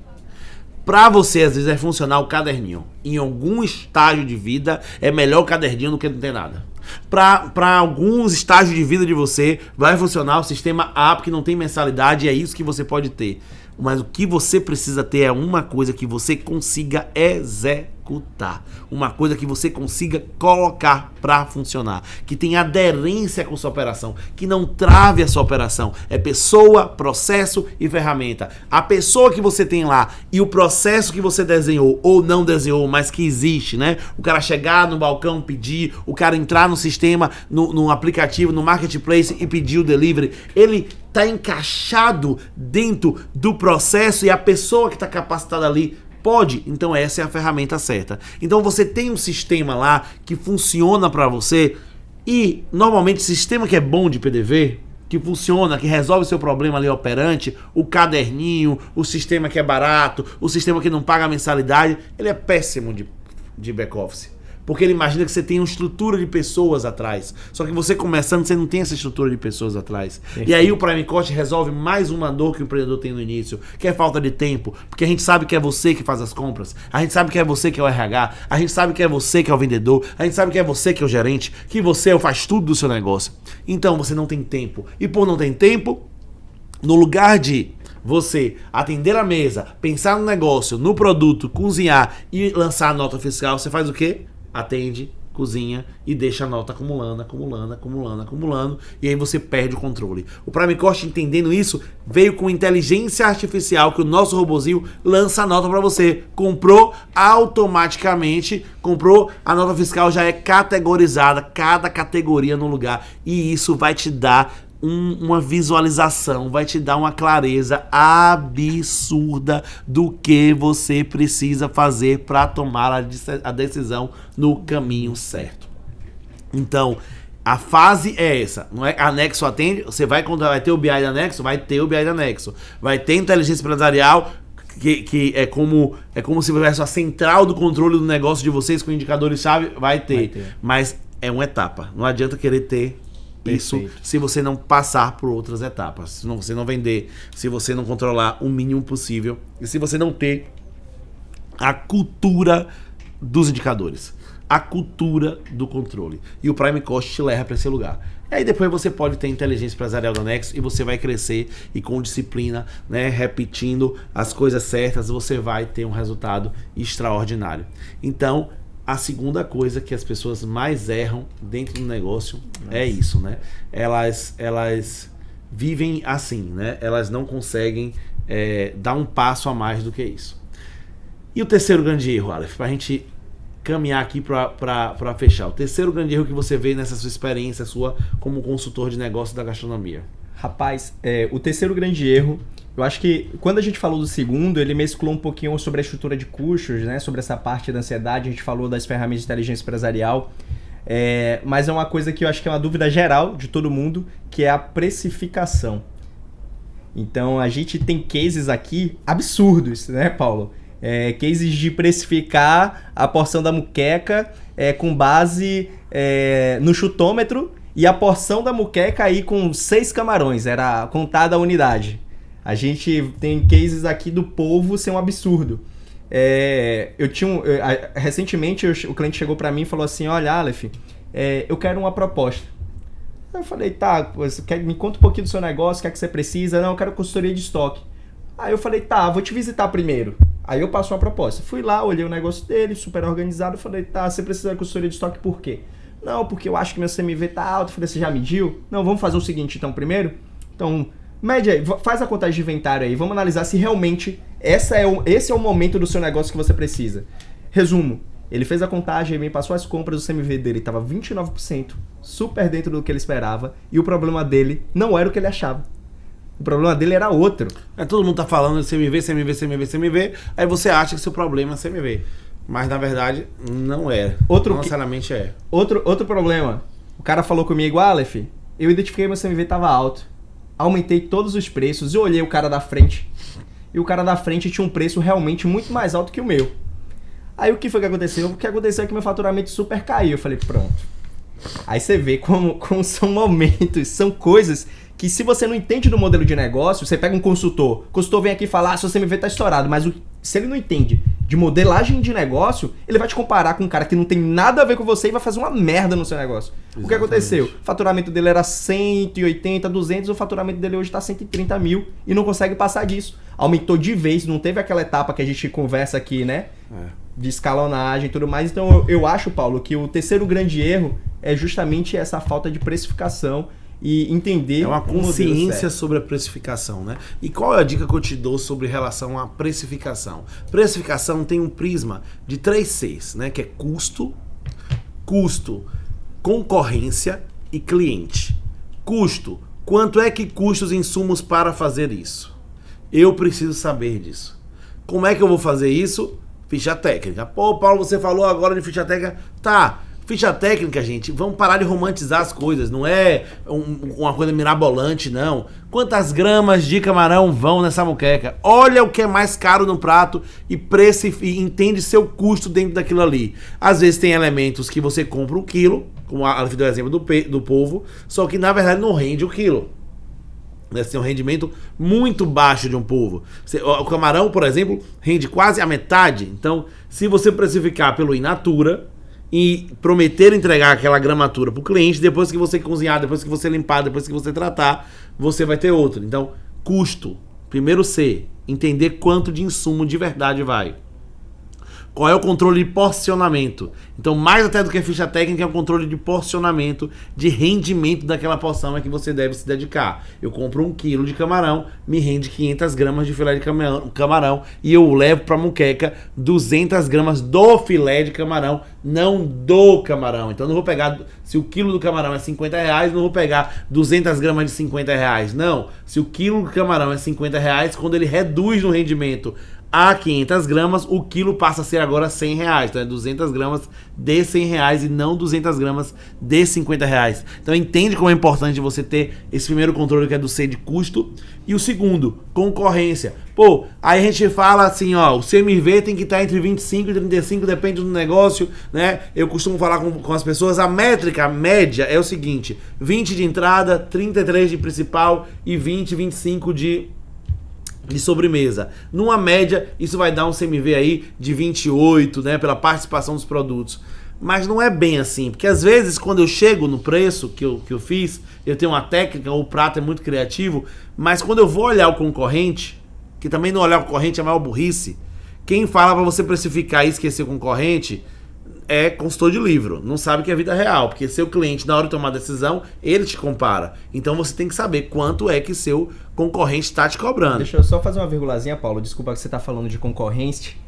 Pra você, às vezes, é funcionar o caderninho. Em algum estágio de vida, é melhor o caderninho do que não ter nada. Para alguns estágios de vida de você, vai funcionar o sistema app que não tem mensalidade, e é isso que você pode ter. Mas o que você precisa ter é uma coisa que você consiga executar. Uma coisa que você consiga colocar para funcionar. Que tenha aderência com sua operação. Que não trave a sua operação. É pessoa, processo e ferramenta. A pessoa que você tem lá e o processo que você desenhou ou não desenhou, mas que existe, né? O cara chegar no balcão, pedir, o cara entrar no sistema, no aplicativo, no marketplace e pedir o delivery. Ele está encaixado dentro do processo e a pessoa que está capacitada ali pode. Então essa é a ferramenta certa. Então você tem um sistema lá que funciona para você, e normalmente o sistema que é bom de PDV, que funciona, que resolve seu problema ali operante, o caderninho, o sistema que é barato, o sistema que não paga mensalidade, ele é péssimo de back-office. Porque ele imagina que você tem uma estrutura de pessoas atrás. Só que você começando, você não tem essa estrutura de pessoas atrás. Perfeito. E aí o Prime Cost resolve mais uma dor que o empreendedor tem no início, que é falta de tempo. Porque a gente sabe que é você que faz as compras, a gente sabe que é você que é o RH, a gente sabe que é você que é o vendedor, a gente sabe que é você que é o gerente, que você faz tudo do seu negócio. Então você não tem tempo. E por não ter tempo, no lugar de você atender a mesa, pensar no negócio, no produto, cozinhar e lançar a nota fiscal, você faz o quê? Atende, cozinha e deixa a nota acumulando, e aí você perde o controle. O Prime Cost, entendendo isso, veio com inteligência artificial, que o nosso robozinho lança a nota para você. Comprou automaticamente, a nota fiscal já é categorizada, cada categoria no lugar, e isso vai te dar uma visualização, vai te dar uma clareza absurda do que você precisa fazer para tomar a decisão no caminho certo. Então, a fase é essa, não é? Anexo atende, você vai ter o BI de anexo, vai ter o BI de anexo, vai ter inteligência empresarial, que é como se tivesse a central do controle do negócio de vocês com indicadores-chave, vai ter. Mas é uma etapa, não adianta querer ter isso se você não passar por outras etapas, se você não vender, se você não controlar o mínimo possível e se você não ter a cultura dos indicadores, a cultura do controle. E o Prime Cost te leva para esse lugar. E aí depois você pode ter inteligência empresarial do Anexo e você vai crescer, e com disciplina, né, repetindo as coisas certas, você vai ter um resultado extraordinário. Então, a segunda coisa que as pessoas mais erram dentro do negócio é isso, né? Elas vivem assim, né? Elas não conseguem dar um passo a mais do que isso. E o terceiro grande erro, Aleph, pra gente caminhar aqui para fechar. O terceiro grande erro que você vê nessa sua experiência sua como consultor de negócio da gastronomia. Rapaz, o terceiro grande erro, eu acho que quando a gente falou do segundo, ele mesclou um pouquinho sobre a estrutura de custos, né? Sobre essa parte da ansiedade, a gente falou das ferramentas de inteligência empresarial, mas é uma coisa que eu acho que é uma dúvida geral de todo mundo, que é a precificação. Então a gente tem cases aqui absurdos, né, Paulo? Cases de precificar a porção da muqueca com base no chutômetro, e a porção da muqueca aí com 6 camarões, era contada a unidade. A gente tem cases aqui do polvo ser um absurdo. Recentemente o cliente chegou para mim e falou assim: olha, Aleph, eu quero uma proposta. Aí eu falei, tá, me conta um pouquinho do seu negócio, o que é que você precisa? Não, eu quero consultoria de estoque. Aí eu falei, tá, vou te visitar primeiro. Aí eu passo uma proposta. Fui lá, olhei o negócio dele, super organizado, falei, tá, você precisa de consultoria de estoque por quê? Não, porque eu acho que meu CMV tá alto. Eu falei, você já mediu? Não, vamos fazer o seguinte então primeiro? Então, mede aí, faz a contagem de inventário aí, vamos analisar se realmente esse é o momento do seu negócio que você precisa. Resumo, ele fez a contagem, me passou as compras, o CMV dele estava 29%, super dentro do que ele esperava, e o problema dele não era o que ele achava. O problema dele era outro. Todo mundo tá falando de CMV, CMV, CMV, CMV, aí você acha que seu problema é CMV. Mas na verdade, não é. Não necessariamente é. Outro problema. O cara falou comigo, Aleph, eu identifiquei que meu CMV estava alto. Aumentei todos os preços, eu olhei o cara da frente. E o cara da frente tinha um preço realmente muito mais alto que o meu. Aí o que foi que aconteceu? O que aconteceu é que meu faturamento super caiu. Eu falei, pronto. Aí você vê como são momentos, são coisas que se você não entende do modelo de negócio, você pega um consultor, o consultor vem aqui falar, seu CMV tá estourado, mas se ele não entende de modelagem de negócio, ele vai te comparar com um cara que não tem nada a ver com você e vai fazer uma merda no seu negócio. Exatamente. O que aconteceu? O faturamento dele era 180, 200, o faturamento dele hoje tá 130 mil e não consegue passar disso. Aumentou de vez, não teve aquela etapa que a gente conversa aqui, né? De escalonagem e tudo mais. Então eu acho, Paulo, que o terceiro grande erro é justamente essa falta de precificação e entender... É uma consciência sobre a precificação, né? E qual é a dica que eu te dou sobre relação à precificação? Precificação tem um prisma de 3 Cs, né? Que é custo, concorrência e cliente. Custo. Quanto é que custa os insumos para fazer isso? Eu preciso saber disso. Como é que eu vou fazer isso? Ficha técnica. Pô, Paulo, você falou agora de ficha técnica. Tá. Ficha técnica, gente, vamos parar de romantizar as coisas, não é uma coisa mirabolante, não. Quantas gramas de camarão vão nessa moqueca? Olha o que é mais caro no prato e entende seu custo dentro daquilo ali. Às vezes tem elementos que você compra 1 quilo, como a do exemplo do polvo, só que na verdade não rende o quilo. Você tem um rendimento muito baixo de um polvo. O camarão, por exemplo, rende quase a metade. Então, se você precificar pelo in natura e prometer entregar aquela gramatura para o cliente, depois que você cozinhar, depois que você limpar, depois que você tratar, você vai ter outro. Então, custo. Primeiro C, entender quanto de insumo de verdade vai. Qual é o controle de porcionamento? Então, mais até do que a ficha técnica, é o controle de porcionamento, de rendimento daquela porção é que você deve se dedicar. Eu compro 1 quilo de camarão, me rende 500 gramas de filé de camarão e eu levo para a moqueca 200 gramas do filé de camarão, não do camarão. Então, não vou pegar, se o quilo do camarão é R$50, não vou pegar 200 gramas de R$50. Não, se o quilo do camarão é R$50, quando ele reduz no rendimento a 500 gramas, o quilo passa a ser agora R$100. Então é 200 gramas de R$100 e não 200 gramas de R$50. Então entende como é importante você ter esse primeiro controle que é do C de custo. E o segundo, concorrência. Pô, aí a gente fala assim, ó, o CMV tem que estar entre 25 e 35, depende do negócio, né? Eu costumo falar com as pessoas, a métrica, a média é o seguinte, 20 de entrada, 33 de principal e 20, 25 de sobremesa. Numa média, isso vai dar um CMV aí de 28, né, pela participação dos produtos. Mas não é bem assim, porque às vezes quando eu chego no preço que eu fiz, eu tenho uma técnica, o prato é muito criativo, mas quando eu vou olhar o concorrente, que também não olhar o concorrente é a maior burrice, quem fala para você precificar e esquecer o concorrente é consultor de livro, não sabe que é vida real, porque seu cliente, na hora de tomar decisão, ele te compara. Então você tem que saber quanto é que seu concorrente está te cobrando. Deixa eu só fazer uma virgulazinha, Paulo, desculpa que você está falando de concorrente.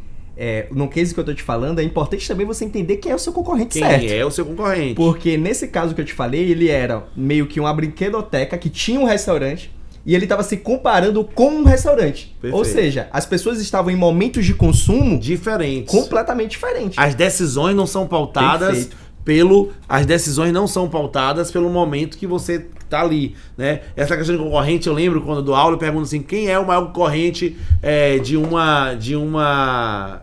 No case que eu tô te falando, é importante também você entender quem é o seu concorrente certo. Quem é o seu concorrente. Porque nesse caso que eu te falei, ele era meio que uma brinquedoteca que tinha um restaurante e ele estava se comparando com um restaurante. Perfeito. Ou seja, as pessoas estavam em momentos de consumo diferentes. Completamente diferentes. As decisões não são pautadas pelo momento que você tá ali, né? Essa questão de concorrente, eu lembro quando eu dou aula, eu pergunto assim, quem é o maior concorrente de uma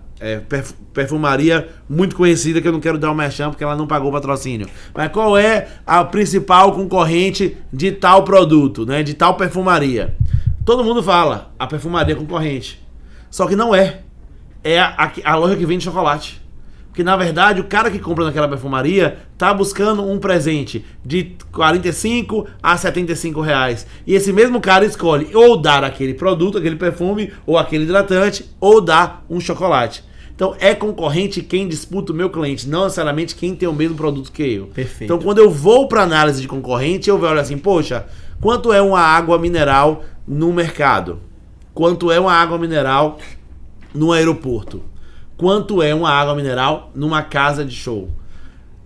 perfumaria muito conhecida, que eu não quero dar o merchan porque ela não pagou o patrocínio. Mas qual é a principal concorrente de tal produto, né? De tal perfumaria? Todo mundo fala, a perfumaria concorrente. Só que não é. É a loja que vende chocolate. Porque, na verdade, o cara que compra naquela perfumaria tá buscando um presente de 45 a 75 reais. E esse mesmo cara escolhe ou dar aquele produto, aquele perfume, ou aquele hidratante, ou dar um chocolate. Então, é concorrente quem disputa o meu cliente, não necessariamente quem tem o mesmo produto que eu. Perfeito. Então, quando eu vou para análise de concorrente, eu olho assim, poxa, quanto é uma água mineral no mercado? Quanto é uma água mineral no aeroporto? Quanto é uma água mineral numa casa de show?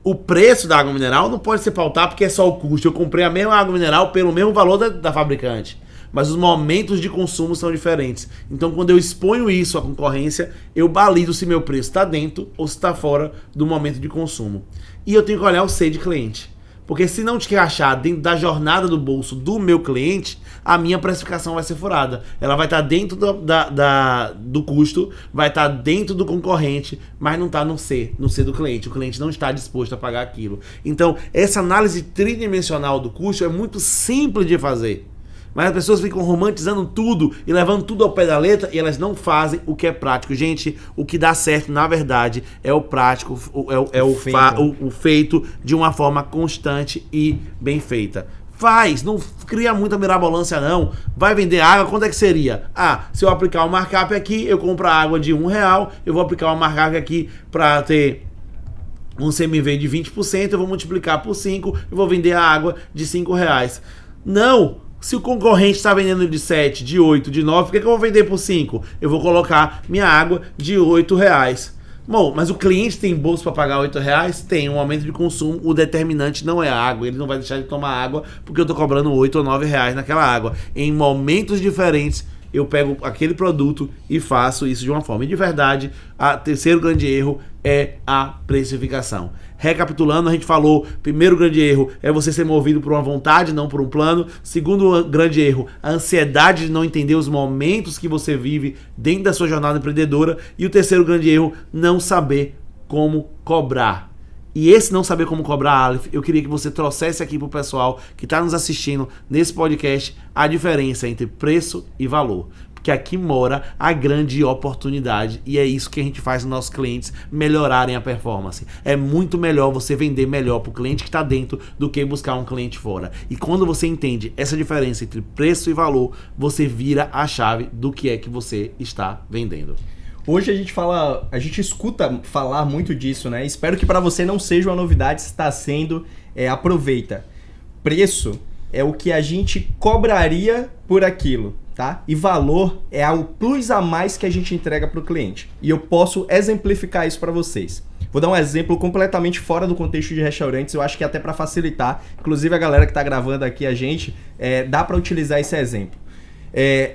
O preço da água mineral não pode se pautar porque é só o custo. Eu comprei a mesma água mineral pelo mesmo valor da fabricante. Mas os momentos de consumo são diferentes. Então, quando eu exponho isso à concorrência, eu balizo se meu preço está dentro ou se está fora do momento de consumo. E eu tenho que olhar o C de cliente. Porque se não te achar dentro da jornada do bolso do meu cliente, a minha precificação vai ser furada. Ela vai estar dentro do custo, vai estar dentro do concorrente, mas não está no C do cliente. O cliente não está disposto a pagar aquilo. Então, essa análise tridimensional do custo é muito simples de fazer. Mas as pessoas ficam romantizando tudo e levando tudo ao pé da letra e elas não fazem o que é prático. Gente, o que dá certo, na verdade, é o prático, o feito de uma forma constante e bem feita. Faz, não cria muita mirabolância não. Vai vender água, quanto é que seria? Se eu aplicar um markup aqui, eu compro a água de R$1, eu vou aplicar um markup aqui para ter um CMV de 20%, eu vou multiplicar por 5 e vou vender a água de R$5. Não! Se o concorrente está vendendo de 7, de 8, de 9, por que eu vou vender por 5? Eu vou colocar minha água de R$8. Bom, mas o cliente tem bolso para pagar R$8? Tem um aumento de consumo, o determinante não é a água, ele não vai deixar de tomar água porque eu estou cobrando R$8 ou R$9 naquela água. Em momentos diferentes, eu pego aquele produto e faço isso de uma forma. E de verdade, o terceiro grande erro é a precificação. Recapitulando, a gente falou, primeiro grande erro é você ser movido por uma vontade, não por um plano. Segundo grande erro, a ansiedade de não entender os momentos que você vive dentro da sua jornada empreendedora. E o terceiro grande erro, não saber como cobrar. E esse não saber como cobrar, Aleph, eu queria que você trouxesse aqui pro pessoal que está nos assistindo nesse podcast a diferença entre preço e valor. Porque aqui mora a grande oportunidade e é isso que a gente faz nos nossos clientes melhorarem a performance. É muito melhor você vender melhor para o cliente que está dentro do que buscar um cliente fora. E quando você entende essa diferença entre preço e valor, você vira a chave do que é que você está vendendo. Hoje a gente escuta falar muito disso, né? Espero que para você não seja uma novidade, se está sendo, aproveita. Preço é o que a gente cobraria por aquilo, tá? E valor é o plus a mais que a gente entrega para o cliente. E eu posso exemplificar isso para vocês. Vou dar um exemplo completamente fora do contexto de restaurantes, eu acho que até para facilitar. Inclusive a galera que está gravando aqui a gente, dá para utilizar esse exemplo.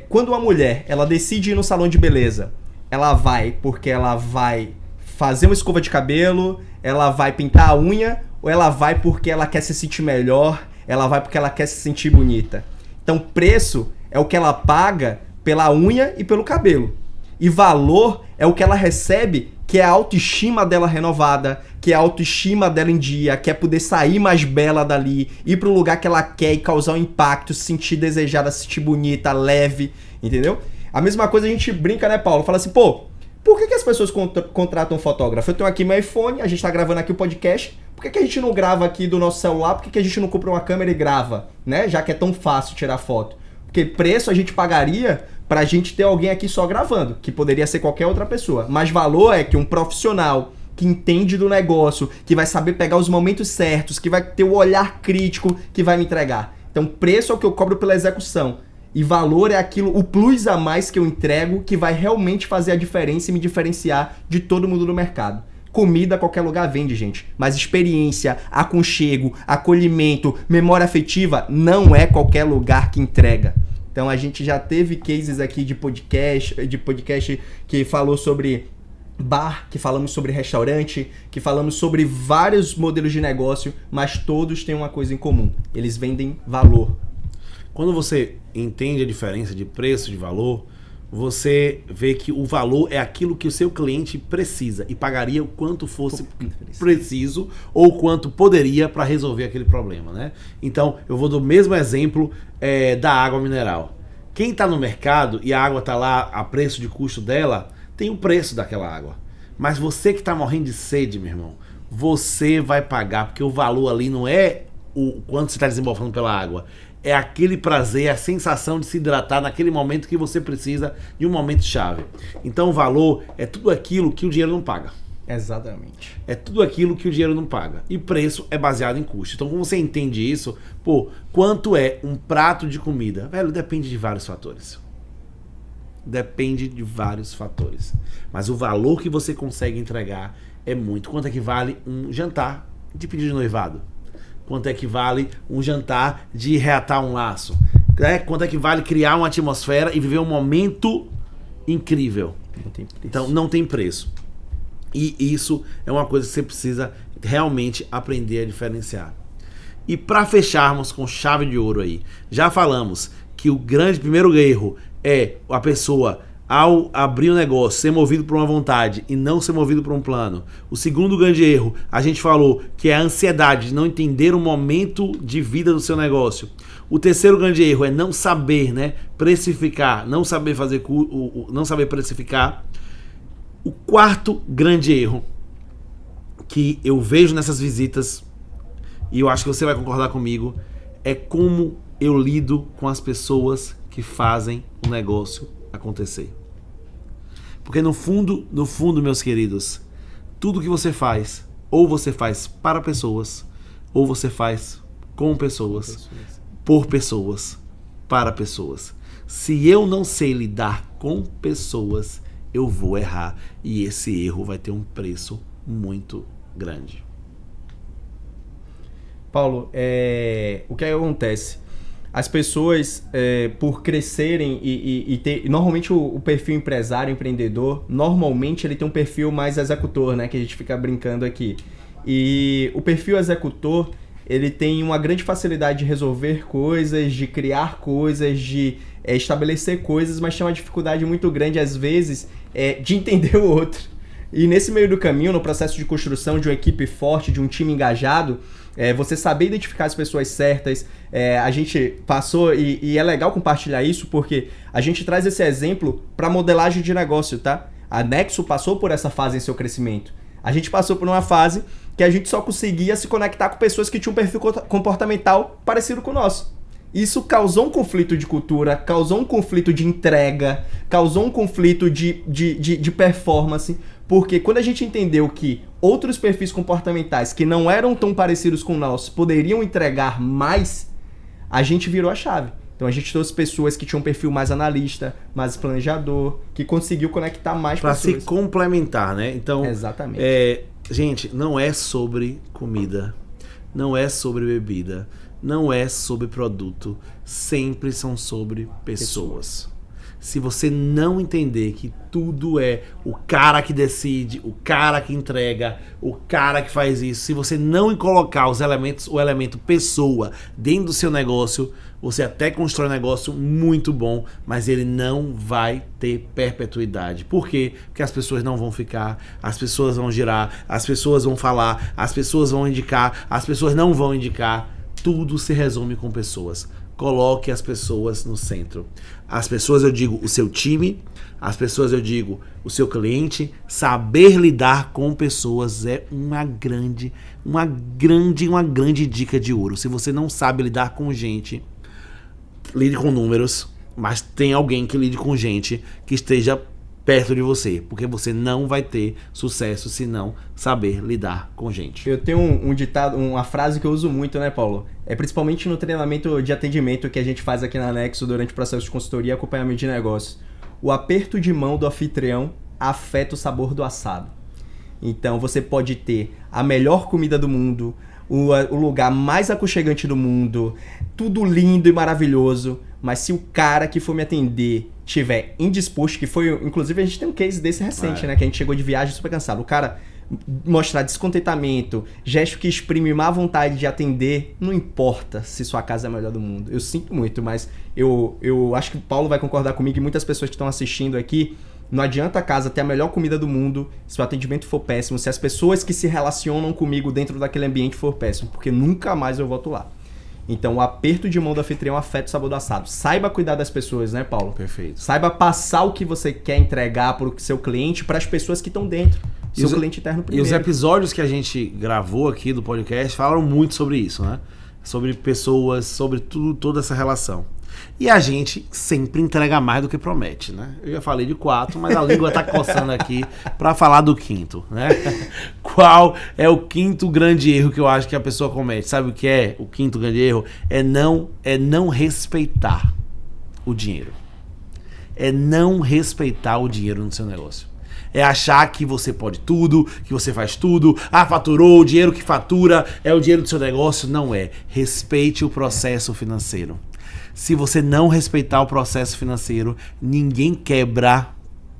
Quando uma mulher ela decide ir no salão de beleza, ela vai porque ela vai fazer uma escova de cabelo, ela vai pintar a unha, ou ela vai porque ela quer se sentir melhor, ela vai porque ela quer se sentir bonita. Então, preço é o que ela paga pela unha e pelo cabelo. E valor é o que ela recebe, que é a autoestima dela renovada, que é a autoestima dela em dia, que é poder sair mais bela dali, ir para o lugar que ela quer e causar um impacto, se sentir desejada, se sentir bonita, leve, entendeu? A mesma coisa a gente brinca, né, Paulo? Fala assim, pô, por que as pessoas contratam um fotógrafo? Eu tenho aqui meu iPhone, a gente tá gravando aqui o podcast, por que a gente não grava aqui do nosso celular? Por que a gente não compra uma câmera e grava, né? Já que é tão fácil tirar foto. Porque preço a gente pagaria pra gente ter alguém aqui só gravando, que poderia ser qualquer outra pessoa. Mas valor é que um profissional que entende do negócio, que vai saber pegar os momentos certos, que vai ter o olhar crítico, que vai me entregar. Então preço é o que eu cobro pela execução. E valor é aquilo, o plus a mais que eu entrego, que vai realmente fazer a diferença e me diferenciar de todo mundo no mercado. Comida, qualquer lugar vende, gente. Mas experiência, aconchego, acolhimento, memória afetiva, não é qualquer lugar que entrega. Então a gente já teve cases aqui de podcast que falou sobre bar, que falamos sobre restaurante, que falamos sobre vários modelos de negócio, mas todos têm uma coisa em comum. Eles vendem valor. Quando você entende a diferença de preço e de valor, você vê que o valor é aquilo que o seu cliente precisa e pagaria o quanto fosse preciso ou quanto poderia para resolver aquele problema, né? Então, eu vou do mesmo exemplo da água mineral. Quem está no mercado e a água está lá a preço de custo dela, tem o preço daquela água. Mas você que tá morrendo de sede, meu irmão, você vai pagar, porque o valor ali não é o quanto você está desembolsando pela água. É aquele prazer, a sensação de se hidratar naquele momento que você precisa de um momento chave. Então o valor é tudo aquilo que o dinheiro não paga. Exatamente. É tudo aquilo que o dinheiro não paga. E preço é baseado em custo. Então, quando você entende isso, pô, quanto é um prato de comida? Velho, depende de vários fatores. Depende de vários fatores. Mas o valor que você consegue entregar é muito. Quanto é que vale um jantar de pedido de noivado? Quanto é que vale um jantar de reatar um laço? Quanto é que vale criar uma atmosfera e viver um momento incrível? Não tem preço. Então, não tem preço. E isso é uma coisa que você precisa realmente aprender a diferenciar. E para fecharmos com chave de ouro aí, já falamos que o primeiro erro é a pessoa, ao abrir um negócio, ser movido por uma vontade e não ser movido por um plano. O segundo grande erro, a gente falou que é a ansiedade de não entender o momento de vida do seu negócio. O terceiro grande erro é não saber, precificar, não saber não saber precificar. O quarto grande erro que eu vejo nessas visitas, e eu acho que você vai concordar comigo, é como eu lido com as pessoas que fazem o negócio acontecer. Porque no fundo, meus queridos, tudo que você faz, ou você faz para pessoas, ou você faz com pessoas, por pessoas, para pessoas. Se eu não sei lidar com pessoas, eu vou errar, e esse erro vai ter um preço muito grande. Paulo, o que acontece? As pessoas, por crescerem e ter... Normalmente o perfil empresário, empreendedor, normalmente ele tem um perfil mais executor, que a gente fica brincando aqui. E o perfil executor, ele tem uma grande facilidade de resolver coisas, de criar coisas, de estabelecer coisas, mas tem uma dificuldade muito grande, às vezes, de entender o outro. E nesse meio do caminho, no processo de construção de uma equipe forte, de um time engajado, você saber identificar as pessoas certas. A gente passou, e é legal compartilhar isso, porque a gente traz esse exemplo para modelagem de negócio, tá? A Nexo passou por essa fase em seu crescimento. A gente passou por uma fase que a gente só conseguia se conectar com pessoas que tinham um perfil comportamental parecido com o nosso. Isso causou um conflito de cultura, causou um conflito de entrega, causou um conflito de performance, porque quando a gente entendeu que outros perfis comportamentais que não eram tão parecidos com o nosso poderiam entregar mais, a gente virou a chave. Então a gente trouxe pessoas que tinham um perfil mais analista, mais planejador, que conseguiu conectar mais pessoas. Para se complementar, Então, exatamente. Gente, não é sobre comida, não é sobre bebida, não é sobre produto, sempre são sobre pessoas. Se você não entender que tudo é o cara que decide, o cara que entrega, o cara que faz isso, se você não colocar o elemento pessoa dentro do seu negócio, você até constrói um negócio muito bom, mas ele não vai ter perpetuidade. Por quê? Porque as pessoas não vão ficar, as pessoas vão girar, as pessoas vão falar, as pessoas vão indicar, as pessoas não vão indicar. Tudo se resume com pessoas. Coloque as pessoas no centro. As pessoas, eu digo, o seu time. As pessoas, eu digo, o seu cliente. Saber lidar com pessoas é uma grande dica de ouro. Se você não sabe lidar com gente, lide com números, mas tem alguém que lide com gente que esteja perto de você, porque você não vai ter sucesso se não saber lidar com gente. Eu tenho um ditado, uma frase que eu uso muito, Paulo? Principalmente no treinamento de atendimento que a gente faz aqui na Nexo durante o processo de consultoria e acompanhamento de negócio. O aperto de mão do anfitrião afeta o sabor do assado. Então você pode ter a melhor comida do mundo, o lugar mais aconchegante do mundo, tudo lindo e maravilhoso, mas se o cara que for me atender estiver indisposto, que foi, inclusive a gente tem um case desse recente, que a gente chegou de viagem super cansado, o cara mostrar descontentamento, gesto que exprime má vontade de atender, não importa se sua casa é a melhor do mundo. Eu sinto muito, mas eu acho que o Paulo vai concordar comigo e muitas pessoas que estão assistindo aqui. Não adianta a casa ter a melhor comida do mundo se o atendimento for péssimo, se as pessoas que se relacionam comigo dentro daquele ambiente for péssimo, porque nunca mais eu volto lá. Então o aperto de mão do anfitrião afeta o sabor do assado. Saiba cuidar das pessoas, Paulo? Perfeito. Saiba passar o que você quer entregar para o seu cliente, para as pessoas que estão dentro. seu cliente interno primeiro. E os episódios que a gente gravou aqui do podcast falaram muito sobre isso, né? Sobre pessoas, sobre tudo, toda essa relação. E a gente sempre entrega mais do que promete, né? Eu já falei de 4, mas a língua tá coçando aqui para falar do 5º, né? Qual é o 5º grande erro que eu acho que a pessoa comete? Sabe o que é o 5º grande erro? É não respeitar o dinheiro. É não respeitar o dinheiro no seu negócio. É achar que você pode tudo, que você faz tudo. Ah, faturou, o dinheiro que fatura é o dinheiro do seu negócio. Não é. Respeite o processo financeiro. Se você não respeitar o processo financeiro, ninguém quebra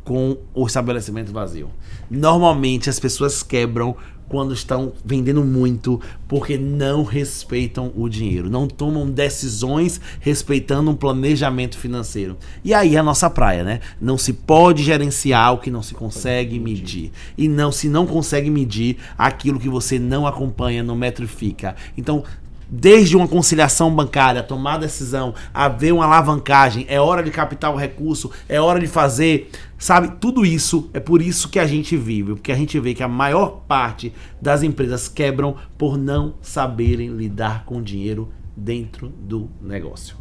com o estabelecimento vazio. Normalmente as pessoas quebram quando estão vendendo muito porque não respeitam o dinheiro, não tomam decisões respeitando um planejamento financeiro. E aí é a nossa praia, né? Não se pode gerenciar o que não se consegue medir. E se não consegue medir aquilo que você não acompanha, não metrifica. Então, desde uma conciliação bancária, tomar decisão, haver uma alavancagem, é hora de captar o recurso, é hora de fazer, sabe? Tudo isso, é por isso que a gente vive, porque a gente vê que a maior parte das empresas quebram por não saberem lidar com o dinheiro dentro do negócio.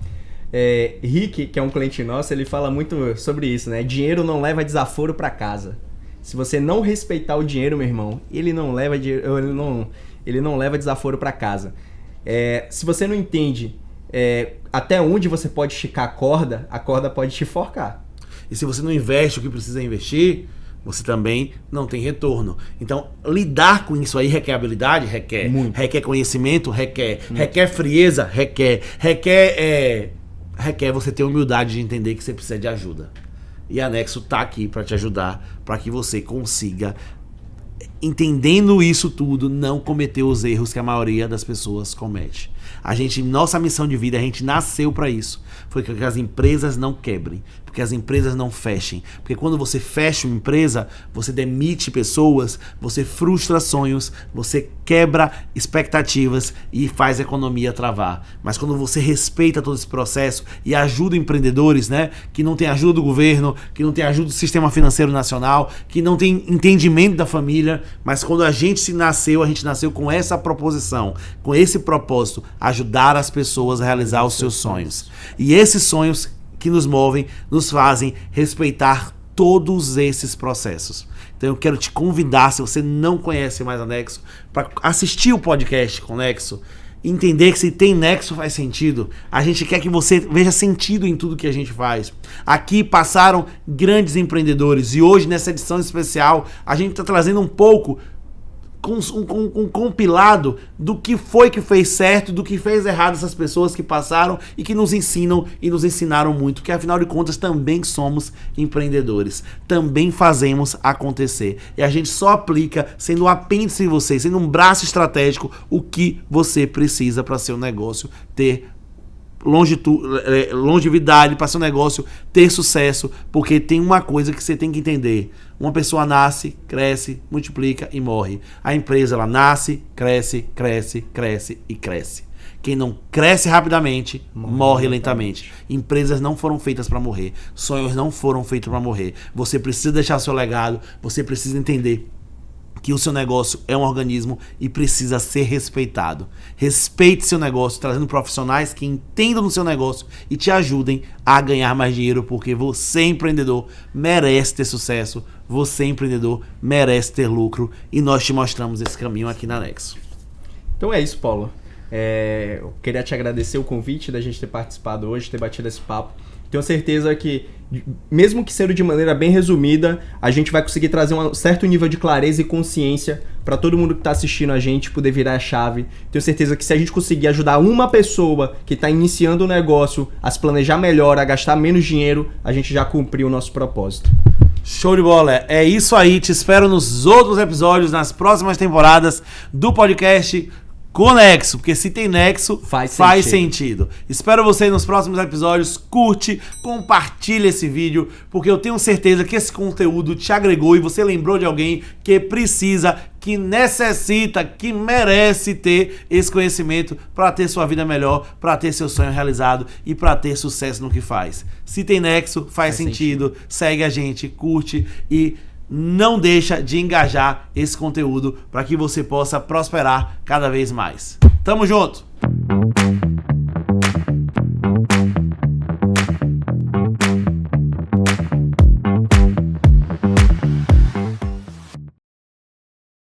Rick, que é um cliente nosso, ele fala muito sobre isso, né? Dinheiro não leva desaforo para casa. Se você não respeitar o dinheiro, meu irmão, ele não leva desaforo para casa. Se você não entende até onde você pode esticar a corda pode te enforcar. E se você não investe o que precisa investir, você também não tem retorno. Então, lidar com isso aí requer habilidade? Requer. Muito. Requer conhecimento? Requer. Requer frieza? Requer. Requer você ter humildade de entender que você precisa de ajuda. E a Nexo tá aqui para te ajudar, para que você consiga, entendendo isso tudo, não cometer os erros que a maioria das pessoas comete. Nossa missão de vida, a gente nasceu para isso. Foi que as empresas não quebrem, porque as empresas não fechem. Porque quando você fecha uma empresa, você demite pessoas, você frustra sonhos, você quebra expectativas e faz a economia travar. Mas quando você respeita todo esse processo e ajuda empreendedores, né, que não tem ajuda do governo, que não tem ajuda do sistema financeiro nacional, que não tem entendimento da família, mas quando a gente nasceu com essa proposição, com esse propósito, ajudar as pessoas a realizar os seus sonhos. E esses sonhos que nos movem, nos fazem respeitar todos esses processos. Então eu quero te convidar, se você não conhece mais a Nexo, para assistir o podcast com Nexo, entender que se tem Nexo faz sentido. A gente quer que você veja sentido em tudo que a gente faz. Aqui passaram grandes empreendedores e hoje nessa edição especial a gente está trazendo um pouco um compilado do que foi que fez certo, do que fez errado essas pessoas que passaram e que nos ensinam e nos ensinaram muito, que afinal de contas também somos empreendedores, também fazemos acontecer. E a gente só aplica, sendo um apêndice em você, sendo um braço estratégico, o que você precisa para seu negócio ter longevidade, para seu negócio ter sucesso, porque tem uma coisa que você tem que entender: uma pessoa nasce, cresce, multiplica e morre. A empresa, ela nasce, cresce e cresce. Quem não cresce rapidamente, morre lentamente. Empresas não foram feitas para morrer, sonhos não foram feitos para morrer. Você precisa deixar seu legado, você precisa entender que o seu negócio é um organismo e precisa ser respeitado. Respeite seu negócio, trazendo profissionais que entendam no seu negócio e te ajudem a ganhar mais dinheiro, porque você, empreendedor, merece ter sucesso, você, empreendedor, merece ter lucro, e nós te mostramos esse caminho aqui na Nexo. Então é isso, Paulo. Eu queria te agradecer o convite da gente ter participado hoje, ter batido esse papo. Tenho certeza que, mesmo que sendo de maneira bem resumida, a gente vai conseguir trazer um certo nível de clareza e consciência para todo mundo que está assistindo a gente poder virar a chave. Tenho certeza que se a gente conseguir ajudar uma pessoa que está iniciando o negócio a se planejar melhor, a gastar menos dinheiro, a gente já cumpriu o nosso propósito. Show de bola, é isso aí. Te espero nos outros episódios, nas próximas temporadas do podcast com Nexo, porque se tem Nexo, faz sentido. Espero você nos próximos episódios. Curte, compartilha esse vídeo, porque eu tenho certeza que esse conteúdo te agregou e você lembrou de alguém que precisa, que necessita, que merece ter esse conhecimento para ter sua vida melhor, para ter seu sonho realizado e para ter sucesso no que faz. Se tem Nexo, faz sentido. Segue a gente, curte e não deixa de engajar esse conteúdo para que você possa prosperar cada vez mais. Tamo junto!